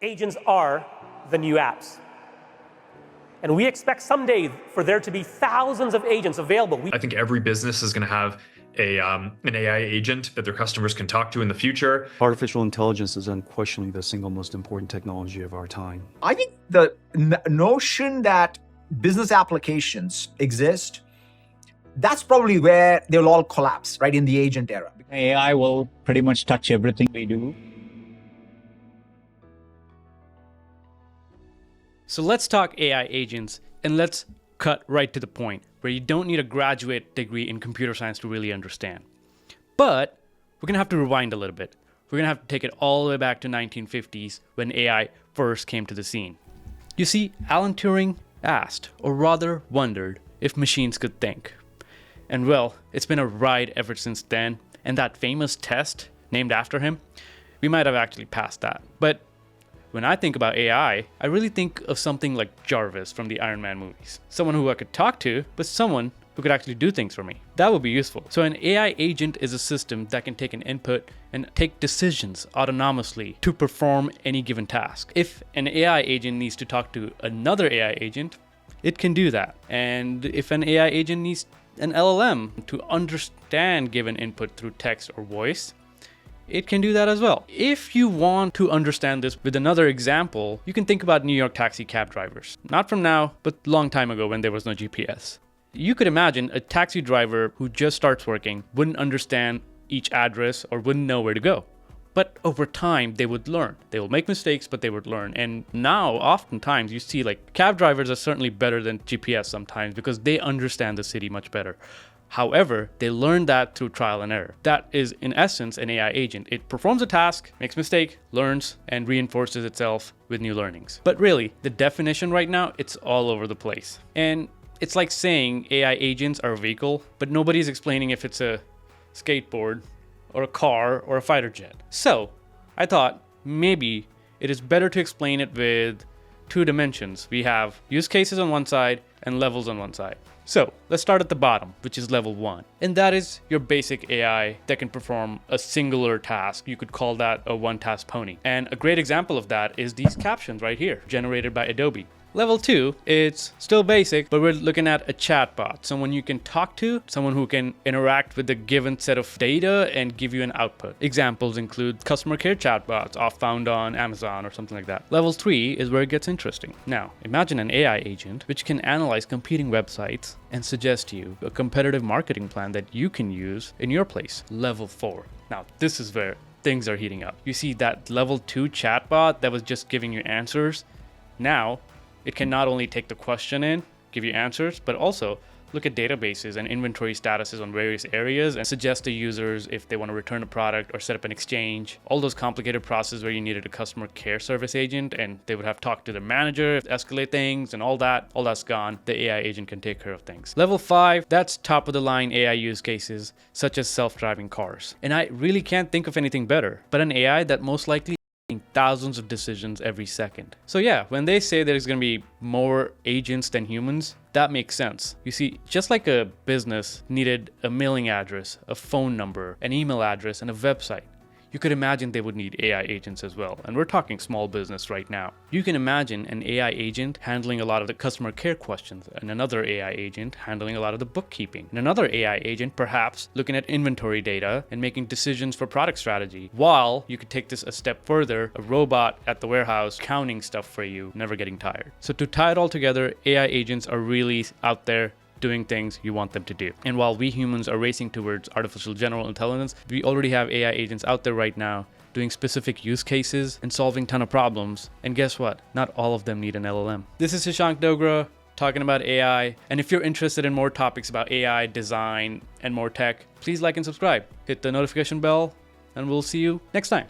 Agents are the new apps. And we expect someday for there to be thousands of agents available. I think every business is going to have an AI agent that their customers can talk to in the future. Artificial intelligence is unquestionably the single most important technology of our time. I think the notion that business applications exist, that's probably where they'll all collapse, right, in the agent era. AI will pretty much touch everything we do. So let's talk AI agents, and let's cut right to the point, where you don't need a graduate degree in computer science to really understand. But we're gonna have to rewind a little bit. We're gonna have to take it all the way back to 1950s when AI first came to the scene. You see, Alan Turing asked, or rather wondered, if machines could think. And well, it's been a ride ever since then, and that famous test named after him, we might have actually passed that. But when I think about AI, I really think of something like Jarvis from the Iron Man movies. Someone who I could talk to, but someone who could actually do things for me. That would be useful. So an AI agent is a system that can take an input and take decisions autonomously to perform any given task. If an AI agent needs to talk to another AI agent, it can do that. And if an AI agent needs an LLM to understand given input through text or voice, it can do that as well. If you want to understand this with another example, you can think about New York taxi cab drivers. Not from now, but long time ago when there was no GPS. You could imagine a taxi driver who just starts working wouldn't understand each address or wouldn't know where to go. But over time, they would learn. They will make mistakes, but they would learn. And now, oftentimes, you see like cab drivers are certainly better than GPS sometimes because they understand the city much better. However, they learn that through trial and error. That is, in essence, an AI agent. It performs a task, makes a mistake, learns, and reinforces itself with new learnings. But really, the definition right now, it's all over the place. And it's like saying AI agents are a vehicle, but nobody's explaining if it's a skateboard, or a car, or a fighter jet. So, I thought maybe it is better to explain it with two dimensions. We have use cases on one side and levels on one side. So let's start at the bottom, which is level 1. And that is your basic AI that can perform a singular task. You could call that a one-task pony. And a great example of that is these captions right here, generated by Adobe. Level 2, it's still basic, but we're looking at a chatbot, someone you can talk to, someone who can interact with a given set of data and give you an output. Examples include customer care chatbots, found on Amazon or something like that. Level 3 is where it gets interesting. Now, imagine an AI agent which can analyze competing websites and suggest to you a competitive marketing plan that you can use in your place. Level 4. Now, this is where things are heating up. You see that level 2 chatbot that was just giving you answers? Now, it can not only take the question in, give you answers, but also look at databases and inventory statuses on various areas and suggest to users if they want to return a product or set up an exchange. All those complicated processes where you needed a customer care service agent and they would have talked to their manager, escalate things and all that's gone. The AI agent can take care of things. Level 5, that's top of the line AI use cases such as self-driving cars. And I really can't think of anything better, but an AI that most likely thousands of decisions every second. So yeah, when they say there's going to be more agents than humans, that makes sense. You see, just like a business needed a mailing address, a phone number, an email address, and a website, you could imagine they would need AI agents as well. And we're talking small business right now. You can imagine an AI agent handling a lot of the customer care questions, and another AI agent handling a lot of the bookkeeping, and another AI agent perhaps looking at inventory data and making decisions for product strategy. While you could take this a step further, a robot at the warehouse counting stuff for you, never getting tired. So to tie it all together, AI agents are really out there doing things you want them to do. And while we humans are racing towards artificial general intelligence, we already have AI agents out there right now doing specific use cases and solving a ton of problems. And guess what? Not all of them need an LLM. This is Shashank Dogra talking about AI. And if you're interested in more topics about AI, design, and more tech, please like and subscribe. Hit the notification bell, and we'll see you next time.